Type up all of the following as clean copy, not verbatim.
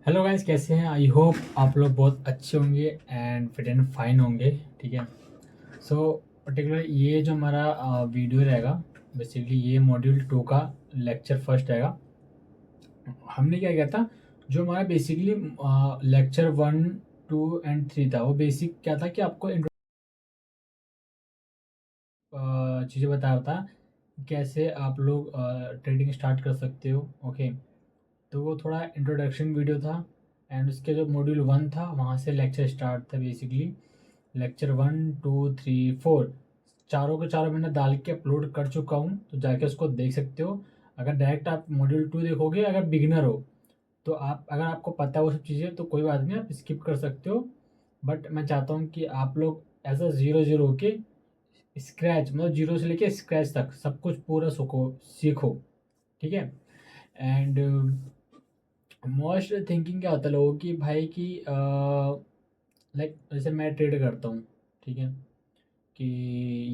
Hello guys, कैसे हैं? I hope आप लोग बहुत अच्छे होंगे एंड फिट एंड फाइन होंगे। ठीक है। सो पर्टिकुलर ये जो हमारा वीडियो रहेगा, बेसिकली ये मॉड्यूल 2 का लेक्चर फर्स्ट रहेगा। हमने क्या किया था, जो हमारा बेसिकली लेक्चर 1, 2 एंड 3 था, वो बेसिक क्या था कि आपको चीज़ें बताया था कैसे आप लोग ट्रेडिंग स्टार्ट कर सकते हो। ओके। तो वो थोड़ा इंट्रोडक्शन वीडियो था। एंड उसके जो मॉड्यूल 1 था, वहाँ से लेक्चर स्टार्ट था बेसिकली। लेक्चर 1, 2, 3, 4 चारों के चारों मैंने डाल के अपलोड कर चुका हूँ, तो जाके उसको देख सकते हो। अगर डायरेक्ट आप मॉड्यूल 2 देखोगे, अगर बिगिनर हो तो आप, अगर आपको पता है वो सब चीज़ें, तो कोई बात नहीं, आप स्किप कर सकते हो। बट मैं चाहता हूँ कि आप लोग एज अ ज़ीरो ज़ीरो होके स्क्रैच, मतलब जीरो से लेके स्क्रैच तक सब कुछ पूरा सीखो। ठीक है। एंड मोस्ट थिंकिंग क्या होता है लोगों की भाई की, लाइक जैसे मैं ट्रेड करता हूँ। ठीक है। कि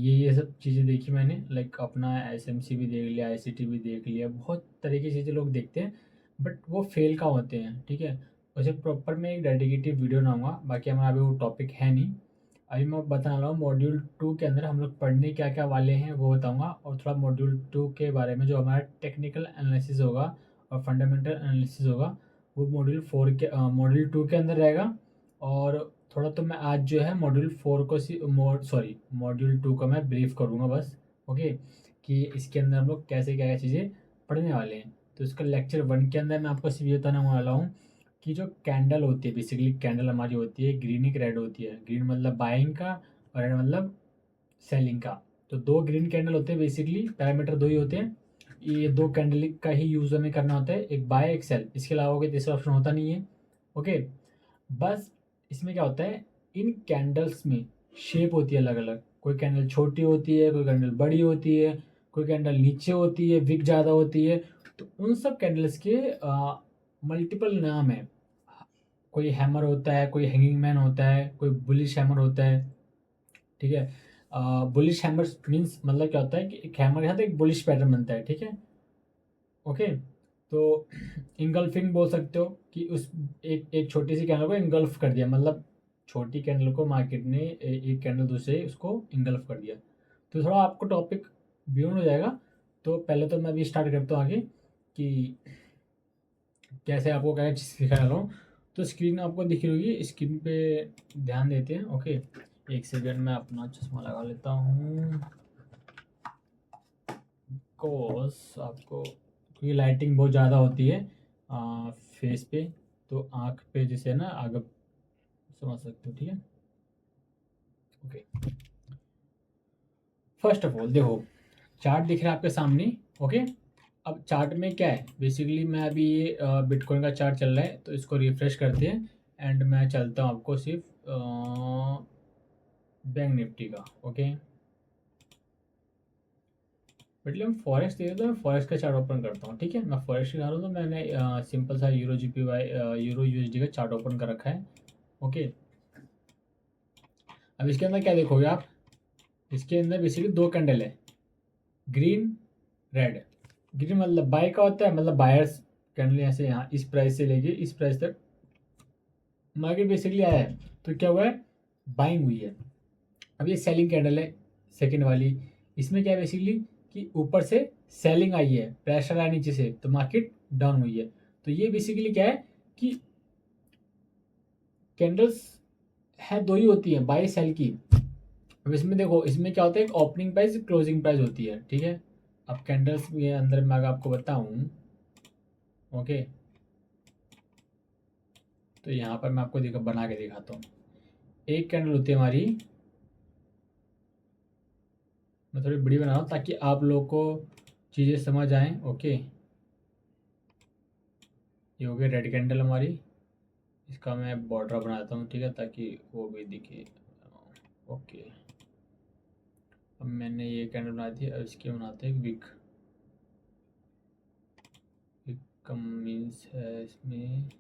ये सब चीज़ें देखी मैंने, लाइक अपना एसएमसी भी देख लिया, आईसीटी भी देख लिया, बहुत तरह की चीज़ें लोग देखते हैं, बट वो फेल का होते हैं। ठीक है। वैसे प्रॉपर मैं एक डेडिकेटिव वीडियो बनाऊंगा, बाकी हमारा अभी वो टॉपिक है नहीं। अभी मैं बता रहा हूँ मॉड्यूल 2 के अंदर हम लोग पढ़ने क्या क्या वाले हैं वो बताऊंगा, और थोड़ा मॉड्यूल 2 के बारे में जो हमारा टेक्निकल एनालिसिस होगा और फंडामेंटल एनालिसिस होगा, वो मॉड्यूल 2 के अंदर रहेगा। और थोड़ा तो मैं आज जो है मॉड्यूल 4 को सॉरी मॉड्यूल 2 का मैं ब्रीफ करूँगा बस। ओके। कि इसके अंदर हम लोग कैसे क्या क्या चीज़ें पढ़ने वाले हैं। तो इसका लेक्चर 1 के अंदर मैं आपको सिर्फ ये बताने वाला हूँ कि जो कैंडल होती है, बेसिकली कैंडल हमारी होती है ग्रीन, एक रेड होती है। ग्रीन मतलब बाइंग का और रेड मतलब सेलिंग का। तो दो ग्रीन कैंडल होते हैं, बेसिकली पैरामीटर दो ही होते हैं। ये दो कैंडल का ही यूज हमें करना होता है, एक बाय एक सेल, इसके अलावा कोई तीसरा ऑप्शन होता नहीं है। ओके। बस इसमें क्या होता है, इन कैंडल्स में शेप होती है अलग अलग। कोई कैंडल छोटी होती है, कोई कैंडल बड़ी होती है, कोई कैंडल नीचे होती है, विक ज़्यादा होती है। तो उन सब कैंडल्स के मल्टीपल नाम है। कोई हैमर होता है, कोई हैंगिंग मैन होता है, कोई बुलिश हैमर होता है। ठीक है। बुलिश हैमर मीन्स मतलब क्या होता है कि एक हैमर के साथ एक बुलिश पैटर्न बनता है। ठीक है। ओके। तो इंगल्फिंग बोल सकते हो कि उस एक एक छोटी सी कैंडल को इंगल्फ कर दिया, मतलब छोटी कैंडल को मार्केट ने एक कैंडल दूसरे उसको इंगल्फ कर दिया। तो थोड़ा आपको टॉपिक बियॉन्ड हो जाएगा। तो पहले तो मैं अभी स्टार्ट करता हूँ आगे कि कैसे आपको क्या चीज़ सिखा रहा हूँ। तो स्क्रीन आपको दिख रही होगी, स्क्रीन पे ध्यान देते हैं। ओके। एक सेकंड में अपना चश्मा लगा लेता हूँ, कोस आपको, क्योंकि लाइटिंग बहुत ज़्यादा होती है फेस पे, तो आँख पे जैसे ना आगे समझ सकते हो। ठीक है। ओके। फर्स्ट ऑफ ऑल देखो, चार्ट दिख रहा है आपके सामने। ओके। अब चार्ट में क्या है, बेसिकली मैं अभी ये बिटकॉइन का चार्ट चल रहा है, तो इसको रिफ्रेश करते हैं। एंड मैं चलता हूँ आपको सिर्फ बैंक निफ्टी का। ओके। मतलब फॉरेक्स दे, तो मैं फॉरेक्स का चार्ट ओपन करता हूँ। ठीक है। मैं फॉरेक्स दिखा रहा हूँ, तो मैंने सिंपल सा euro G P Y euro USD का चार्ट ओपन कर रखा है। ओके। अब इसके अंदर क्या देखोगे आप, इसके अंदर बेसिकली दो कैंडल है, ग्रीन रेड। ग्रीन मतलब बाय का होता है, मतलब बायर्स कैंडल यहाँ से यहाँ इस प्राइस से लेके इस प्राइस तक मार्केट बेसिकली आया है, तो क्या हुआ है, बाइंग हुई है। अब ये सेलिंग कैंडल है सेकंड वाली। इसमें क्या है बेसिकली कि ऊपर से सेलिंग आई है, प्रेशर आया नीचे से, तो मार्केट डाउन हुई है। तो ये बेसिकली क्या है कि कैंडल्स है दो ही होती है, बाय सेल की। अब इसमें देखो, इसमें क्या होता है, एक ओपनिंग प्राइस क्लोजिंग प्राइस होती है। ठीक है। अब कैंडल्स के अंदर मैं अगर आपको बताऊं, ओके, तो यहाँ पर मैं आपको देखो बना के दिखाता हूँ। एक कैंडल होती है हमारी, मैं थोड़ी बड़ी बना रहा हूँ ताकि आप लोगों को चीज़ें समझ आएँ। ओके। ये हो गई रेड कैंडल हमारी, इसका मैं बॉर्डर बनाता हूँ। ठीक है, ताकि वो भी दिखे। ओके। अब मैंने ये कैंडल बना दी, अब इसके बनाते हैं विक। विक कम मीन्स है इसमें,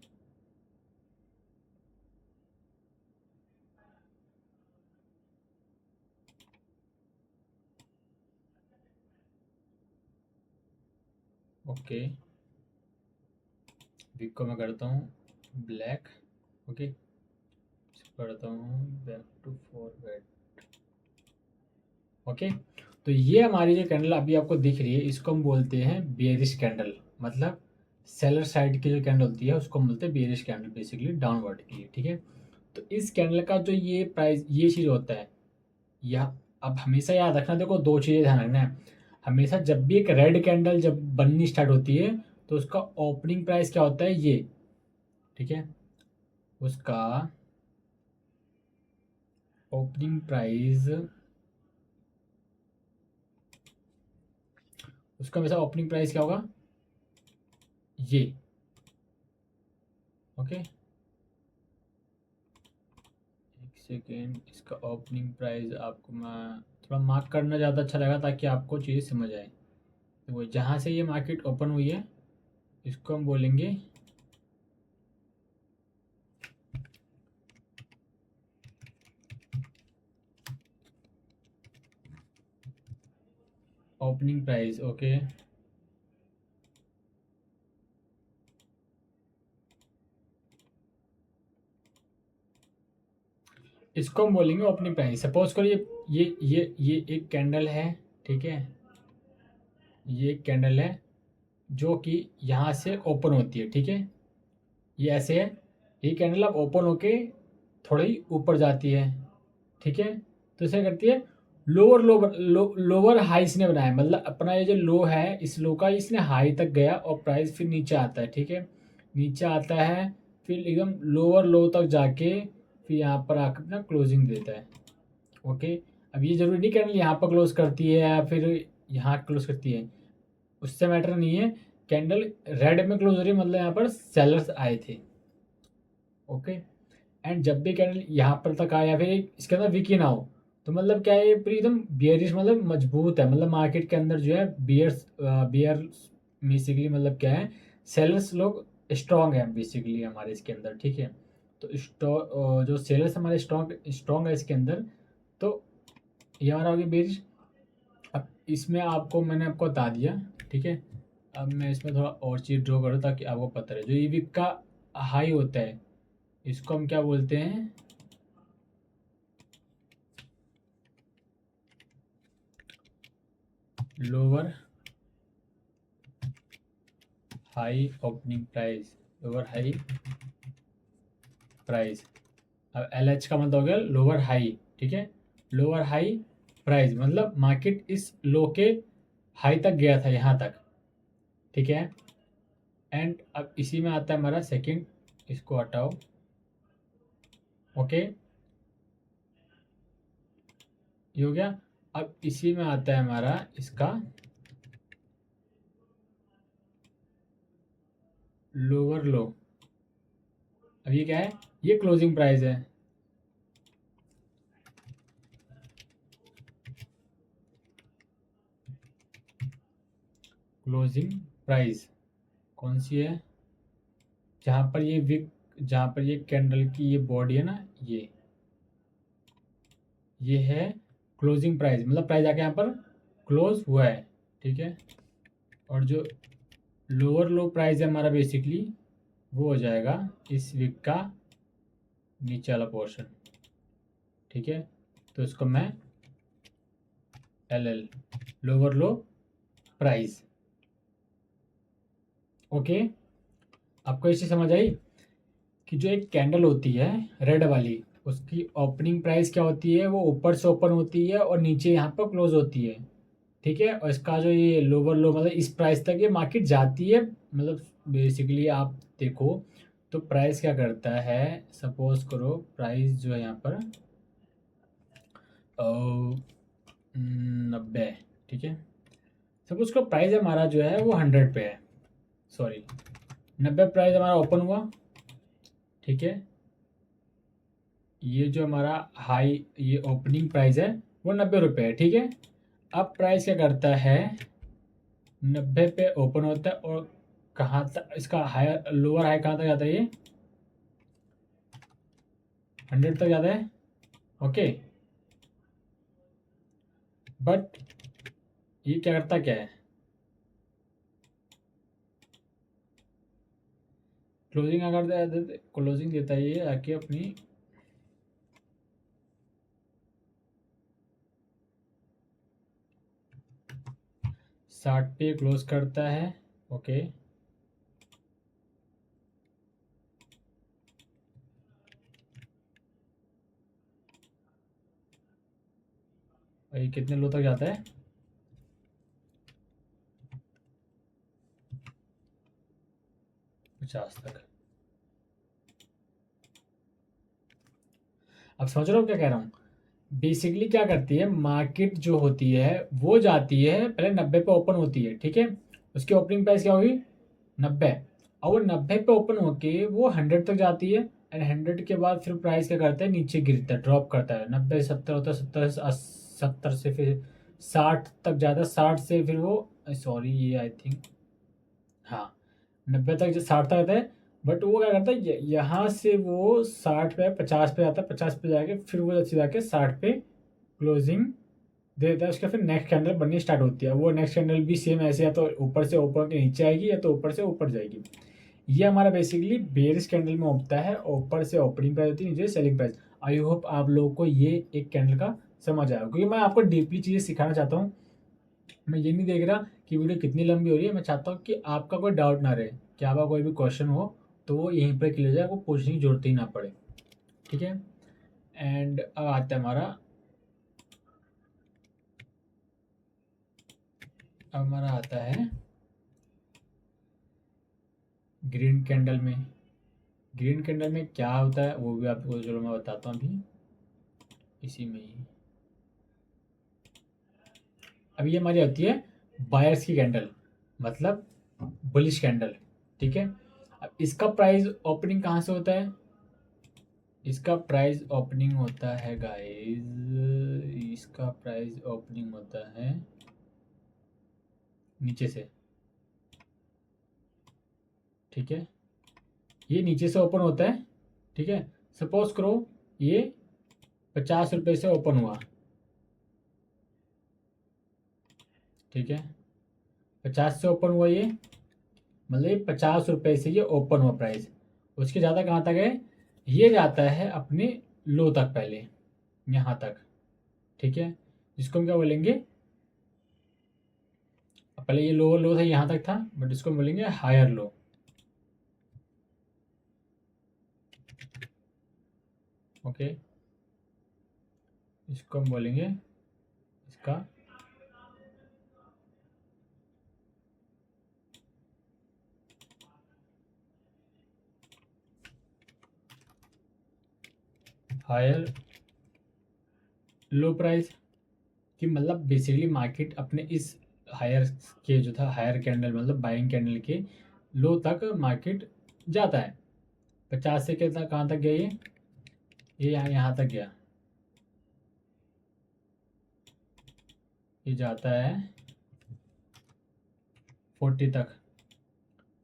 ओके, विक को मैं करता हूँ ब्लैक। ओके, पढ़ता हूँ बैक टू फॉरवर्ड। ओके, तो ये हमारी जो कैंडल अभी आपको दिख रही है इसको हम बोलते हैं बेयरिश कैंडल, मतलब सेलर साइड की जो कैंडल होती है उसको हम बोलते हैं बेयरिश कैंडल, बेसिकली डाउनवर्ड की। ठीक है, तो इस कैंडल का जो ये प्राइस ये चीज़ होता है, या अब हमेशा याद रखना, देखो दो चीज़ें ध्यान रखना है। हमेशा जब भी एक रेड कैंडल जब बननी स्टार्ट होती है तो उसका ओपनिंग प्राइस क्या होता है ये, ठीक है, उसका ओपनिंग प्राइस, उसका हमेशा ओपनिंग प्राइस क्या होगा, ये। ओके, एक सेकेंड, इसका ओपनिंग प्राइस आपको मैं थोड़ा मार्क करना ज़्यादा अच्छा लगा ताकि आपको चीज़ समझ आए। तो वो जहाँ से ये मार्केट ओपन हुई है इसको हम बोलेंगे ओपनिंग प्राइस। ओके, इसको हम बोलेंगे ओपनिंग प्राइस। सपोज करो ये एक कैंडल है, ठीक है, ये एक कैंडल है जो कि यहाँ से ओपन होती है, ठीक है, ये ऐसे है, ये कैंडल अब ओपन होके थोड़ी ऊपर जाती है, ठीक है, तो इसे करती है लोअर लोअर हाई इसने बनाया, मतलब अपना ये जो लो है इस लो का इसने हाई तक गया और प्राइस फिर नीचे आता है, ठीक है, नीचे आता है फिर एकदम लोअर लो तक जाके फिर यहाँ पर आकर अपना क्लोजिंग देता है। ओके, अब ये जरूरी नहीं कैंडल यहाँ पर क्लोज करती है या फिर यहाँ क्लोज करती है, उससे मैटर नहीं है। कैंडल रेड में क्लोज हो रही है मतलब यहाँ पर सेलर्स आए थे। ओके, एंड जब भी कैंडल यहाँ पर तक आया फिर इसके अंदर वीक ही ना हो तो मतलब क्या है, ये पूरी एकदम बियरिश मतलब मजबूत है, मतलब मार्केट के अंदर जो है बियर बेसिकली मतलब क्या है, सेलर्स लोग स्ट्रांग है बेसिकली हमारे इसके अंदर, ठीक है, तो जो सेलर्स हमारे स्ट्रांग स्ट्रांग है इसके अंदर, तो ये हमारा हो गया बेरिश। अब इसमें आपको मैंने आपको बता दिया, ठीक है, अब मैं इसमें थोड़ा और चीज़ ड्रॉ करूँ ताकि आपको पता रहे। जो ये वीक का हाई होता है इसको हम क्या बोलते हैं, lower high opening price, lower high price. अब एल एच का मतलब हो गया लोअर हाई, ठीक है, लोअर हाई प्राइस मतलब मार्केट इस लो के हाई तक गया था यहाँ तक, ठीक है, एंड अब इसी में आता है हमारा सेकंड, इसको हटाओ। ओके, ये हो गया। अब इसी में आता है हमारा इसका लोअर लो। अब ये क्या है, ये क्लोजिंग प्राइस है, क्लोजिंग प्राइस कौन सी है, जहाँ पर ये विक, जहाँ पर ये कैंडल की ये बॉडी है ना, ये है क्लोजिंग प्राइस, मतलब प्राइस आके यहाँ पर क्लोज हुआ है, ठीक है, और जो लोअर लो प्राइस है हमारा बेसिकली वो हो जाएगा इस वीक का नीचे वाला पोर्शन, ठीक है, तो इसको मैं एल एल लोअर लो प्राइस। ओके, आपको ये चीज़ समझ आई कि जो एक कैंडल होती है रेड वाली उसकी ओपनिंग प्राइस क्या होती है, वो ऊपर से ओपन होती है और नीचे यहाँ पर क्लोज होती है, ठीक है, और इसका जो ये लोअर लो मतलब इस प्राइस तक ये मार्केट जाती है, मतलब बेसिकली आप देखो तो प्राइस क्या करता है, सपोज करो प्राइस जो है यहाँ पर 90, ठीक है, सपोज करो प्राइस हमारा जो है वो 100 पे है, सॉरी 90 प्राइस हमारा ओपन हुआ, ठीक है, ये जो हमारा हाई ये ओपनिंग प्राइस है वो 90 रुपये है, ठीक है, अब प्राइस क्या करता है 90 पे ओपन होता है और कहाँ तक इसका हायर लोअर हाई कहाँ तक जाता है, ये 100 तक जाता है। ओके, बट ये क्या करता क्या है, क्लोजिंग अगर क्लोजिंग देता है ये आके अपनी 60 पे क्लोज करता है। ओके, और ये कितने लो तक जाता है? 50 तक। अब समझ रहे हो क्या कह रहा हूँ? बेसिकली क्या करती है मार्केट जो होती है वो जाती है पहले 90 पे ओपन होती है, ठीक है। उसकी ओपनिंग प्राइस क्या होगी? 90। और वो 90 पे ओपन होके वो 100 तक जाती है, एंड 100 के बाद फिर प्राइस क्या करता है, नीचे गिरता है, ड्रॉप करता है। 90 से 70 होता है, 70 से फिर 60 तक जाता है, 60 से फिर वो, सॉरी ये आई थिंक, हाँ 90 तक जो 60 तक आता है। बट वो क्या करता है यहाँ से वो 60 पे 50 पे आता है, 50 पे जाके फिर वो सीधा के 60 पे क्लोजिंग दे देता है। उसका फिर नेक्स्ट कैंडल बननी स्टार्ट होती है। वो नेक्स्ट कैंडल भी सेम ऐसे, या तो ऊपर से ऊपर के नीचे आएगी, या तो ऊपर से ऊपर जाएगी। ये हमारा बेसिकली बेयरिश कैंडल में होता है, ऊपर से ओपनिंग प्राइस होती है, नीचे सेलिंग प्राइस। आई होप आप लोगों को ये एक कैंडल का समझ आया, क्योंकि मैं आपको डीपली चीज़ें सिखाना चाहता हूँ। मैं ये नहीं देख रहा कि वीडियो कितनी लंबी हो रही है, मैं चाहता हूँ कि आपका कोई डाउट ना रहे, कि आपका कोई भी क्वेश्चन हो तो वो यहीं पर क्लियर जाए, वो पूछने की जरूरत ही ना पड़े, ठीक है। एंड अब आता है हमारा, अब हमारा आता है ग्रीन कैंडल में। ग्रीन कैंडल में क्या होता है वो भी आपको चलो मैं बताता हूँ अभी इसी में ही। अब ये हमारी होती है बायर्स की कैंडल, मतलब बुलिश कैंडल, ठीक है। अब इसका प्राइस ओपनिंग कहाँ से होता है? इसका प्राइस ओपनिंग होता है गाइस, इसका प्राइस ओपनिंग होता है नीचे से, ठीक है। ये नीचे से ओपन होता है, ठीक है। सपोज करो ये 50 रुपये से ओपन हुआ, ठीक है। 50 से ओपन हुआ ये, मतलब 50 रुपये से ये ओपन हुआ प्राइस। उसके ज़्यादा कहाँ तक है? ये जाता है अपने लो तक, पहले यहाँ तक, ठीक है। इसको हम क्या बोलेंगे? पहले ये लो लो था, यहाँ तक था, बट इसको हम बोलेंगे हायर लो, ओके। इसको हम बोलेंगे इसका हायर लो प्राइस, कि मतलब बेसिकली मार्केट अपने इस हायर के जो था हायर कैंडल, मतलब बाइंग कैंडल के लो तक मार्केट जाता है। 50 से कितना कहाँ तक गया ये यहाँ तक गया, ये जाता है 40 तक।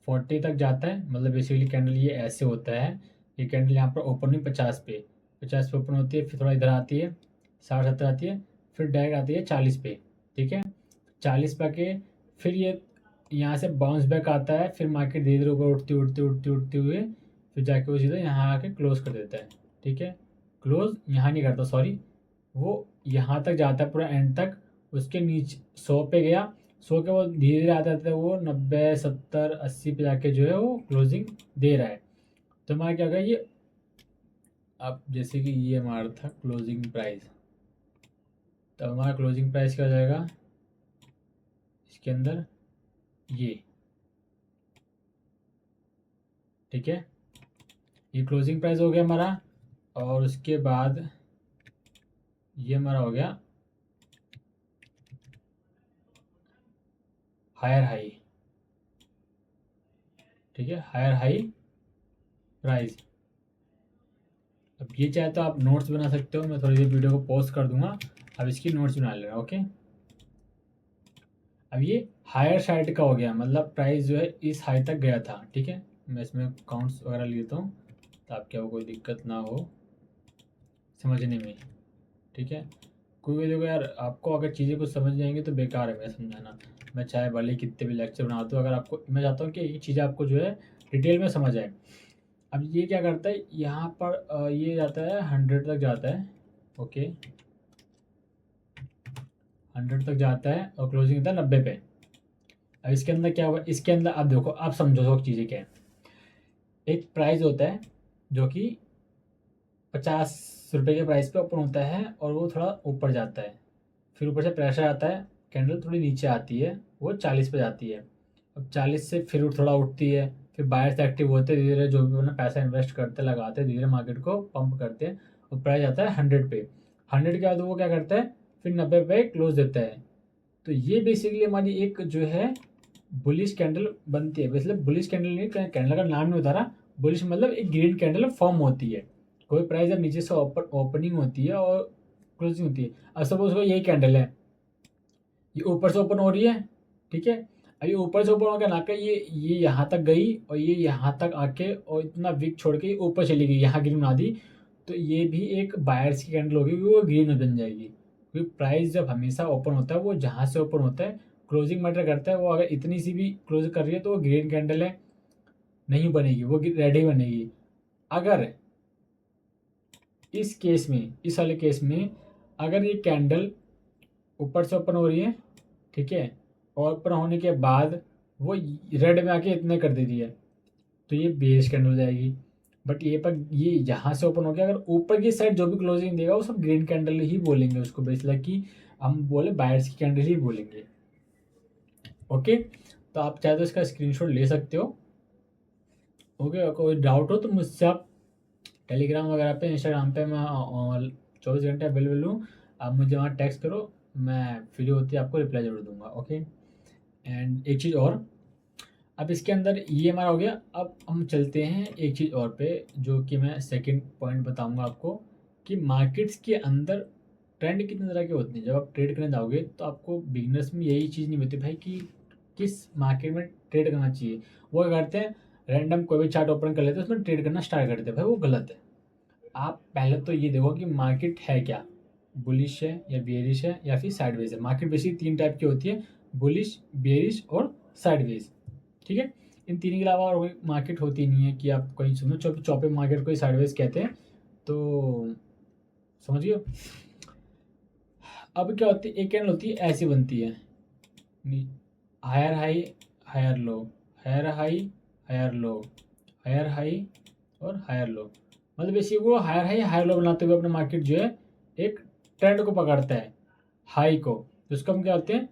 40 तक जाता है, मतलब बेसिकली कैंडल ये ऐसे होता है। ये कैंडल यहाँ पर ओपन हुई 50 पे, 50 पे ओपन होती है, फिर थोड़ा इधर आती है 60-70 आती है, फिर डायरेक्ट आती है 40 पे, ठीक है। 40 पे आके फिर ये यहाँ से बाउंस बैक आता है, फिर मार्केट धीरे धीरे ऊपर उठती उठती उठती उठते हुए फिर जाके वो सीधा यहाँ आके क्लोज कर देता है, ठीक है। क्लोज यहाँ नहीं करता, सॉरी, वो यहाँ तक जाता है पूरा एंड तक। उसके नीचे 100 पे गया, 100 के वो धीरे धीरे आते आते वो 90 70 80 पे जाके जो है वो क्लोजिंग दे रहा है। तो हमारा क्या होगा ये, अब जैसे कि ये हमारा था क्लोजिंग प्राइस, तब हमारा क्लोजिंग प्राइस क्या हो जाएगा इसके अंदर, ये, ठीक है। ये क्लोजिंग प्राइस हो गया हमारा, और उसके बाद ये हमारा हो गया हायर हाई, ठीक है, हायर हाई प्राइस। अब ये चाहे तो आप नोट्स बना सकते हो, मैं थोड़ी देर वीडियो को पॉज कर दूंगा, अब इसकी नोट्स बना लेना, ओके। अब ये हायर साइड का हो गया, मतलब प्राइस जो है इस हाई तक गया था, ठीक है। मैं इसमें काउंट्स वगैरह लेता हूँ ताकि आपको कोई दिक्कत ना हो समझने में, ठीक है। कोई देखो यार, आपको अगर चीज़ें कुछ समझ जाएंगी तो बेकार है मैं समझाना। मैं चाहे भले ही कितने भी लेक्चर बना दूँ, अगर आपको, मैं चाहता हूँ कि ये चीज़ें आपको जो है डिटेल में समझ आए। अब ये क्या करता है, यहाँ पर ये जाता है 100 तक जाता है, ओके 100 तक जाता है और क्लोजिंग होता है 90 पे। अब इसके अंदर क्या होगा, इसके अंदर आप देखो, आप समझो सब चीज़ें क्या है। एक प्राइस होता है जो कि 50 रुपये के प्राइस पे ओपन होता है और वो थोड़ा ऊपर जाता है, फिर ऊपर से प्रेशर आता है, कैंडल थोड़ी नीचे आती है, वो 40 पे जाती है। अब 40 से फिर थोड़ा उठती है, फिर बायर्स एक्टिव होते धीरे धीरे, जो भी अपना पैसा इन्वेस्ट करते लगाते धीरे मार्केट को पंप करते हैं, और प्राइस आता है 100 पे। 100 के बाद वो क्या करता है, फिर 90 पे क्लोज देता है। तो ये बेसिकली हमारी एक जो है बुलिश कैंडल बनती है। मतलब बुलिश कैंडल नहीं, कैंडल का नाम नहीं बता रहा, बुलिश मतलब एक ग्रीन कैंडल फॉर्म होती है। कोई प्राइस जब नीचे से ओपनिंग होती है और क्लोजिंग होती है। अब सपोज को यही कैंडल है, ये ऊपर से ओपन हो रही है, ठीक है। अब ये ऊपर से ओपन होकर आकर ये यहाँ तक गई और ये यहाँ तक आके और इतना विक छोड़ के ऊपर चली गई, यहाँ ग्रीन बना दी, तो ये भी एक बायर्स की कैंडल होगी, वो ग्रीन बन जाएगी। क्योंकि प्राइस जब हमेशा ओपन होता है, वो जहाँ से ओपन होता है क्लोजिंग मैटर करता है। वो अगर इतनी सी भी क्लोज कर रही है तो वो ग्रीन कैंडल है, नहीं बनेगी, वो रेड ही बनेगी। अगर इस केस में, इस वाले केस में अगर ये कैंडल ऊपर से ओपन हो रही है, ठीक है, और ओपन होने के बाद वो रेड में आके इतने कर देती है, तो ये बेयरिश कैंडल हो जाएगी। बट ये पर ये यहाँ से ओपन हो गया, अगर ऊपर की साइड जो भी क्लोजिंग देगा वो सब ग्रीन कैंडल ही बोलेंगे उसको, बेसिकली कि हम बोले बायर्स की कैंडल ही बोलेंगे। ओके, तो आप चाहे तो इसका स्क्रीनशॉट ले सकते हो। ओके, कोई डाउट हो तो मुझसे आप टेलीग्राम वगैरह पे, इंस्टाग्राम पे मैं 24 घंटे अवेलेबल हूँ। आप मुझे वहाँ टेक्स्ट करो, मैं फ्री होती है आपको रिप्लाई जरूर दूंगा। ओके, एंड एक चीज़ और, अब इसके अंदर ये हमारा हो गया। अब हम चलते हैं एक चीज़ और पे, जो कि मैं सेकंड पॉइंट बताऊंगा आपको, कि मार्केट्स के अंदर ट्रेंड कितने तरह के होते हैं। जब आप ट्रेड करने जाओगे तो आपको बिगनर्स में यही चीज़ नहीं होती भाई कि किस मार्केट में ट्रेड करना चाहिए। वो क्या करते हैं, रैंडम कोई भी चार्ट ओपन कर लेते हैं, उसमें ट्रेड करना स्टार्ट कर देते हैं। भाई वो गलत है। आप पहले तो ये देखो कि मार्केट है क्या, बुलिश है या बेयरिश है या फिर साइडवेज है। मार्केट बेसिकली 3 टाइप की होती है, बुलिश, बेयरिश और साइडवेज, ठीक है। इन तीन के अलावा और कोई मार्केट होती नहीं है कि आप कहीं सुनो चौपे मार्केट को ही साइडवेज कहते हैं, तो समझिए। अब क्या होती है, एक कैंडल होती है ऐसी बनती है, higher high, higher low, higher high, higher low, higher high और हायर लो। मतलब बेसिकली वो हायर हाई हायर लो बनाते हुए अपना मार्केट जो है एक ट्रेंड को पकड़ता है, हाई को, जिसको हम क्या होते हैं,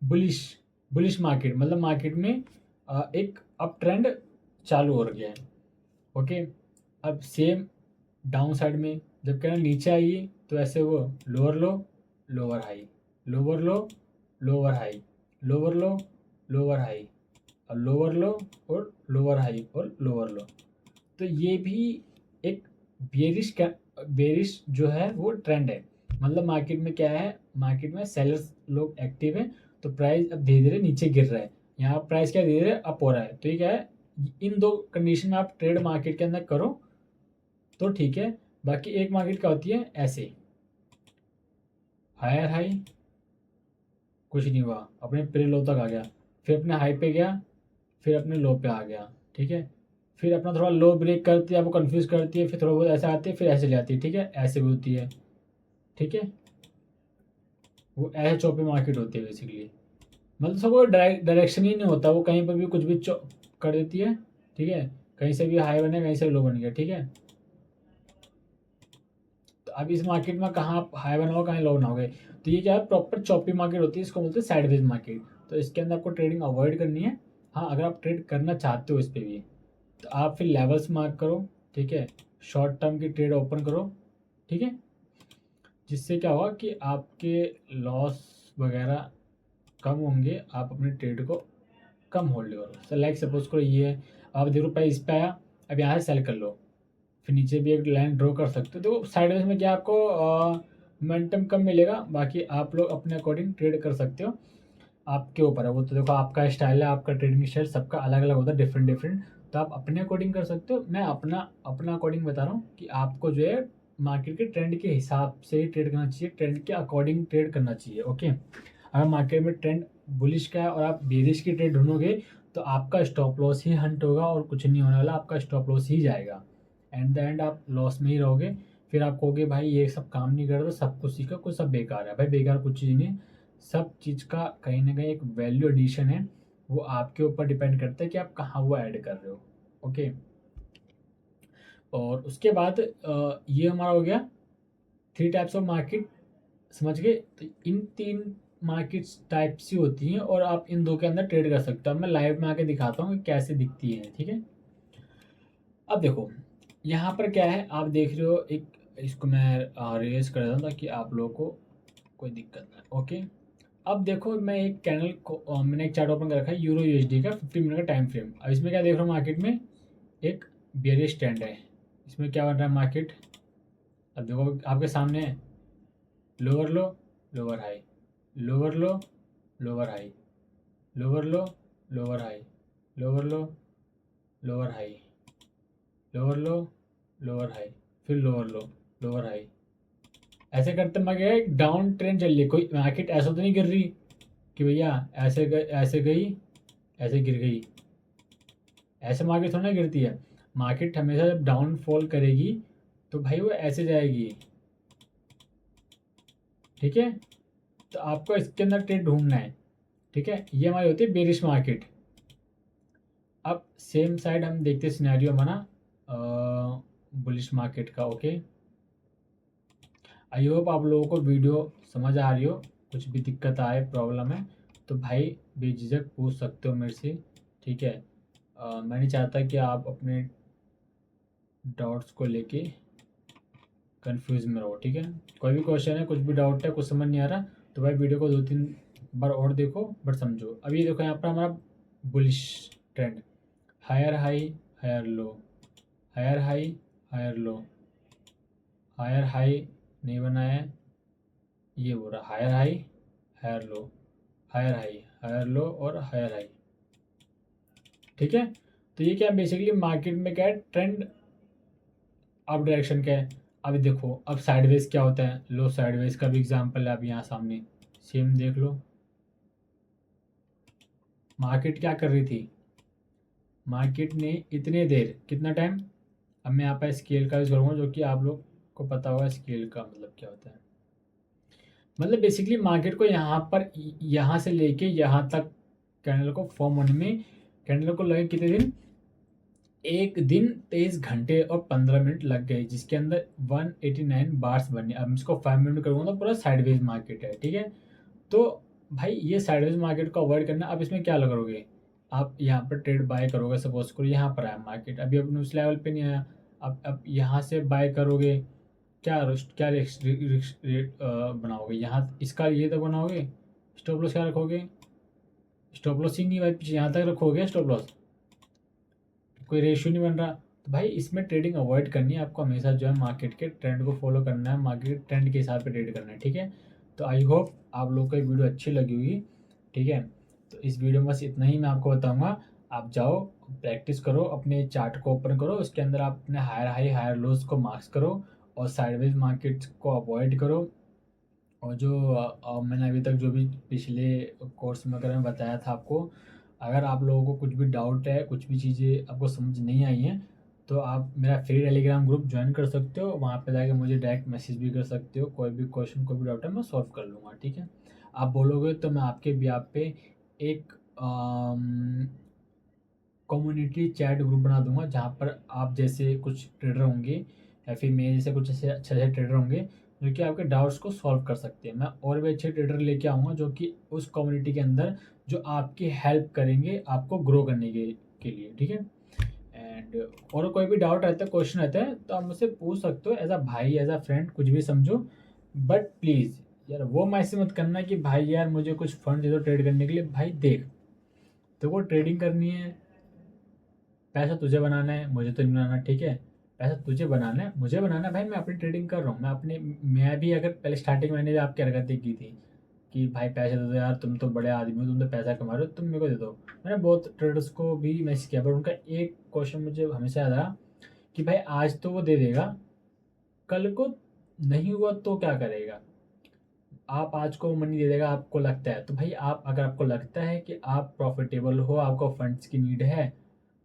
बुलिश, बुलिश मार्केट। मतलब मार्केट में एक अप ट्रेंड चालू हो गया है। ओके, अब सेम डाउन साइड में जब कहना नीचे आएगी तो ऐसे वो लोअर लो, लोअर हाई, लोअर लो, लोअर हाई, लोअर लो, लोअर हाई, और लोअर लो और लोअर हाई और लोअर लो। तो ये भी एक बेरिश जो है वो ट्रेंड है। मतलब मार्केट में क्या है, मार्केट में सेलर्स लोग एक्टिव है, तो प्राइस अब धीरे धीरे नीचे गिर रहा है, यहाँ प्राइस क्या धीरे धीरे अप हो रहा है। तो ये क्या है, इन दो कंडीशन में आप ट्रेड मार्केट के अंदर करो तो ठीक है। बाकी एक मार्केट क्या होती है ऐसे, हायर हाई, कुछ नहीं हुआ, अपने प्री लो तक आ गया, फिर अपने हाई पे गया, फिर अपने लो पे आ गया, ठीक है। फिर अपना थोड़ा लो ब्रेक करती है, आपको कंफ्यूज करती है, फिर थोड़ा बहुत ऐसा आती है, फिर ऐसे ले आती है, ठीक है, ऐसे भी होती है, ठीक है। वो ऐसे चौपी मार्केट होती है बेसिकली। मतलब सबको डायरेक्शन ही नहीं होता, वो कहीं पर भी कुछ भी कर देती है, ठीक है। कहीं से भी हाई बने, कहीं से लो बन गया, ठीक है। तो अब इस मार्केट में कहाँ आप हाई बनाओगे, कहाँ लो बनाओगे, तो ये क्या है, प्रॉपर चॉपी मार्केट होती है, इसको बोलते हैं साइडवेज मार्केट। तो इसके अंदर आपको ट्रेडिंग अवॉइड करनी है। हाँ, अगर आप ट्रेड करना चाहते हो इस पर भी, तो आप फिर लेवल्स मार्क करो, ठीक है, शॉर्ट टर्म की ट्रेड ओपन करो, ठीक है। जिससे क्या होगा कि आपके लॉस वगैरह कम होंगे, आप अपने ट्रेड को कम होल्ड करो। सर लाइक सपोज करो ये है, आप देखो प्राइस इस पे आया, अब यहाँ से सेल कर लो, फिर नीचे भी एक लाइन ड्रॉ कर सकते हो। तो साइडवेज में क्या आपको मोमेंटम कम मिलेगा, बाकी आप लोग अपने अकॉर्डिंग ट्रेड कर सकते हो, आपके ऊपर है वो। तो देखो आपका स्टाइल है, आपका ट्रेडिंग स्टाइल सबका अलग अलग होता है, डिफरेंट डिफरेंट, तो आप अपने अकॉर्डिंग कर सकते हो। मैं अपना अपना अकॉर्डिंग बता रहा हूँ कि आपको जो है मार्केट के ट्रेंड के हिसाब से ही ट्रेड करना चाहिए, ट्रेंड के अकॉर्डिंग ट्रेड करना चाहिए। ओके, अगर मार्केट में ट्रेंड बुलिश का है और आप बेरिश की ट्रेड ढूंढोगे तो आपका स्टॉप लॉस ही हंट होगा और कुछ नहीं होने वाला, आपका स्टॉप लॉस ही जाएगा। एट द एंड आप लॉस में ही रहोगे। फिर आप कहोगे भाई ये सब काम नहीं कर रहा, सब कुछ सीखा, कुछ सब बेकार है। भाई बेकार कुछ चीज़ नहीं है, सब चीज़ का कहीं ना कहीं एक वैल्यू एडिशन है। वो आपके ऊपर डिपेंड करता है कि आप कहाँ वो ऐड कर रहे हो। ओके, और उसके बाद ये हमारा हो गया 3 टाइप्स ऑफ मार्केट, समझ गए। तो इन 3 मार्केट्स टाइप्स ही होती हैं और आप इन 2 के अंदर ट्रेड कर सकते हो। अब मैं लाइव में आके दिखाता हूँ कि कैसे दिखती है, ठीक है। अब देखो यहाँ पर क्या है, आप देख रहे हो एक, इसको मैं रेज कर देता हूँ ताकि आप लोगों को कोई दिक्कत ना। ओके, अब देखो मैं एक कैंडल को मैंने एक चार्ट ओपन कर रखा है यूरो यूएसडी का 15 मिनट का टाइम फ्रेम। अब इसमें क्या देख रहा हूँ, मार्केट में एक बेयरिश ट्रेंड है। इसमें क्या बन रहा है मार्केट, अब देखो आपके सामने है लोअर लो, लोअर हाई, लोअर लो, लोअर हाई, लोअर लो, लोअर हाई, लोअर लो, लोअर हाई, लोअर लो, लोअर हाई, फिर लोअर लो, लोअर हाई। ऐसे करते मैं क्या एक डाउन ट्रेंड चल रही है। कोई मार्केट ऐसा तो नहीं गिर रही कि भैया ऐसे गई, ऐसे गिर गई। ऐसे मार्केट थोड़ा ना गिरती है। मार्केट हमेशा जब डाउन फॉल करेगी तो भाई वो ऐसे जाएगी, ठीक है। तो आपको इसके अंदर ट्रेड ढूंढना है, ठीक है। ये हमारी होती है बेरिश मार्केट। अब सेम साइड हम देखते हैं सिनेरियो हमारा बुलिश मार्केट का। ओके, आई होप आप लोगों को वीडियो समझ आ रही हो। कुछ भी दिक्कत आए, प्रॉब्लम है तो भाई बेझिझक पूछ सकते हो मेरे से, ठीक है। मैं नहीं चाहता कि आप अपने डाउट्स को लेके कंफ्यूज में रहो, ठीक है। कोई भी क्वेश्चन है, कुछ भी डाउट है, कुछ समझ नहीं आ रहा तो भाई वीडियो को 2-3 बार और देखो बट समझो। अब ये देखो यहाँ पर हमारा bullish trend, higher high, higher low, higher high, higher low, higher high नहीं बना है, ये हो रहा higher high, higher low, higher high, higher low और हायर हाई, ठीक है। तो ये क्या बेसिकली मार्केट में क्या है, ट्रेंड अप डायरेक्शन का है। अभी देखो अब साइडवेज क्या होता है, लो साइडवेज का भी एग्जांपल है। अब यहाँ सामने सेम देख लो, मार्केट क्या कर रही थी, मार्केट ने इतने देर कितना टाइम, अब मैं यहाँ पर स्केल का यूज़ करूँगा जो कि आप लोग को पता होगा स्केल का मतलब क्या होता है। मतलब बेसिकली मार्केट को यहाँ पर यहाँ से लेके यहाँ तक कैंडल को फॉर्म होने में कैंडल को लगे कितने दिन, 1 दिन 23 घंटे और 15 मिनट लग गए, जिसके अंदर 189 बार्स बने। अब इसको 5 मिनट में करूँगा तो पूरा साइडवेज मार्केट है, ठीक है। तो भाई ये साइडवेज मार्केट को अवॉइड करना। अब इसमें क्या करोगे, आप यहाँ पर ट्रेड बाय करोगे, सपोज करो यहाँ पर आया मार्केट, अभी अपने उस लेवल पे नहीं आया। अब यहाँ से बाय करोगे, क्या रेट बनाओगे, यहाँ इसका ये तक बनाओगे, स्टॉप लॉस क्या रखोगे, स्टॉप लॉस ही नहीं भाई, पीछे यहाँ तक रखोगे स्टॉप लॉस, कोई रेशियो नहीं बन रहा। तो भाई इसमें ट्रेडिंग अवॉइड करनी है आपको, हमेशा जो है मार्केट के ट्रेंड को फॉलो करना है, मार्केट के ट्रेंड के हिसाब से ट्रेड करना है, ठीक है। तो आई होप आप लोगों को ये वीडियो अच्छी लगी होगी, ठीक है। तो इस वीडियो में बस इतना ही मैं आपको बताऊंगा। आप जाओ प्रैक्टिस करो, अपने चार्ट को ओपन करो, उसके अंदर आप अपने हायर हाई हायर लोज को मार्क्स करो और साइडवेज मार्केट्स को अवॉइड करो। और जो मैंने अभी तक जो भी पिछले कोर्स में अगर मैं बताया था आपको, अगर आप लोगों को कुछ भी डाउट है, कुछ भी चीज़ें आपको समझ नहीं आई हैं तो आप मेरा फ्री टेलीग्राम ग्रुप ज्वाइन कर सकते हो। वहाँ पे जाके मुझे डायरेक्ट मैसेज भी कर सकते हो, कोई भी क्वेश्चन कोई भी डाउट है मैं सॉल्व कर लूँगा, ठीक है। आप बोलोगे तो मैं आपके भी आप पे एक कम्युनिटी चैट ग्रुप बना दूंगा, जहाँ पर आप जैसे कुछ ट्रेडर होंगे या फिर मेरे जैसे कुछ ऐसे अच्छे अच्छे ट्रेडर होंगे जो कि आपके डाउट्स को सॉल्व कर सकते हैं। मैं और भी अच्छे ट्रेडर लेके आऊँगा जो कि उस कम्युनिटी के अंदर जो आपकी हेल्प करेंगे आपको ग्रो करने के लिए, ठीक है। एंड और कोई भी डाउट रहता है, क्वेश्चन रहता है तो आप मुझसे पूछ सकते हो, एज अ भाई एज अ फ्रेंड कुछ भी समझो। बट प्लीज़ यार वो मैसेज मत करना कि भाई यार मुझे कुछ फंड दे दो ट्रेड करने के लिए। भाई देख, तो वो ट्रेडिंग करनी है, पैसा तुझे बनाना है, मुझे तो नहीं बनाना, ठीक है। पैसा तुझे बनाना है, मुझे बनाना है। भाई मैं अपनी ट्रेडिंग कर रहा हूँ, मैं भी अगर पहले स्टार्टिंग मैंने भी आपकी हरकतें की थी कि भाई पैसे दे दो यार, तुम तो बड़े आदमी हो, तुम तो पैसा कमा रहे हो, तुम मेरे को दे दो। मैंने बहुत ट्रेडर्स को भी मैसेज किया पर उनका एक क्वेश्चन मुझे हमेशा याद रहा कि भाई आज तो वो दे देगा, कल को नहीं हुआ तो क्या करेगा। आप आज को मनी दे देगा आपको लगता है, तो भाई आप अगर आपको लगता है कि आप प्रॉफिटेबल हो, आपको फंड्स की नीड है,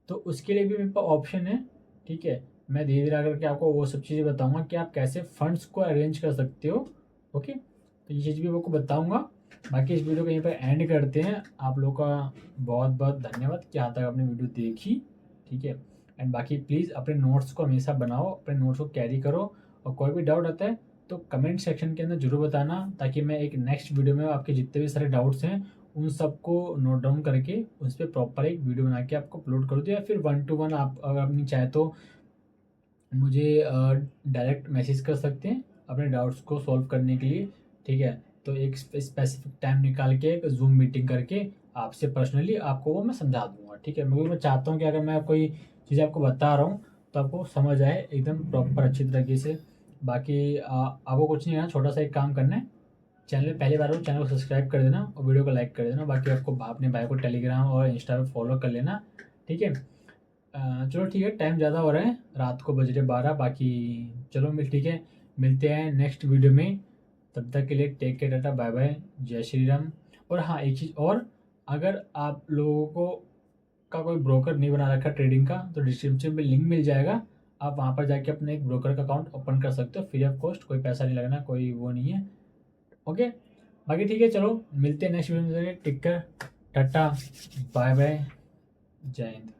तो उसके लिए भी मेरे पास ऑप्शन है। ठीक है, मैं धीरे धीरे आकर के आपको वो सब चीज़ें बताऊंगा कि आप कैसे फंड्स को अरेंज कर सकते हो। ओके, तो ये चीज़ भी आपको बताऊंगा। बाकी इस वीडियो को यहीं पर एंड करते हैं। आप लोगों का बहुत बहुत धन्यवाद कि यहाँ तक आपने वीडियो देखी। ठीक है, एंड बाकी प्लीज़ अपने नोट्स को हमेशा बनाओ, अपने नोट्स को कैरी करो, और कोई भी डाउट आता है तो कमेंट सेक्शन के अंदर ज़रूर बताना, ताकि मैं एक नेक्स्ट वीडियो में आपके जितने भी सारे डाउट्स हैं उन सबको नोट डाउन करके उस पर प्रॉपर एक वीडियो बना के आपको अपलोड कर दूँ, या फिर 1-to-1 आप अगर अपनी चाहे तो मुझे डायरेक्ट मैसेज कर सकते हैं अपने डाउट्स को सॉल्व करने के लिए। ठीक है, तो एक स्पेसिफिक टाइम निकाल के एक जूम मीटिंग करके आपसे पर्सनली आपको वो मैं समझा दूंगा। ठीक है, मैं चाहता हूँ कि अगर मैं कोई चीज़ आपको बता रहा हूँ तो आपको समझ आए एकदम प्रॉपर अच्छी तरीके से। बाकी आपको कुछ नहीं करना, छोटा सा एक काम करना है, चैनल में पहली बार हो चैनल को सब्सक्राइब कर देना और वीडियो को लाइक कर देना। बाकी आपको अपने भाई को टेलीग्राम और इंस्टा पे फॉलो कर लेना। ठीक है, चलो ठीक है, टाइम ज़्यादा हो रहा है, रात को बज रहे 12। बाकी चलो ठीक है, मिलते हैं नेक्स्ट वीडियो में। तब तक के लिए take care, tata bye bye, जय श्री राम। और हाँ, एक चीज़ और, अगर आप लोगों को का कोई ब्रोकर नहीं बना रखा ट्रेडिंग का, तो डिस्क्रिप्शन में लिंक मिल जाएगा, आप वहाँ पर जाके अपने एक ब्रोकर का अकाउंट ओपन कर सकते हो फ्री ऑफ कॉस्ट, कोई पैसा नहीं लगना, कोई वो नहीं है। ओके, बाकी ठीक है, चलो मिलते हैं नेक्स्ट वीडियो में। Take care, tata bye bye, जय हिंद।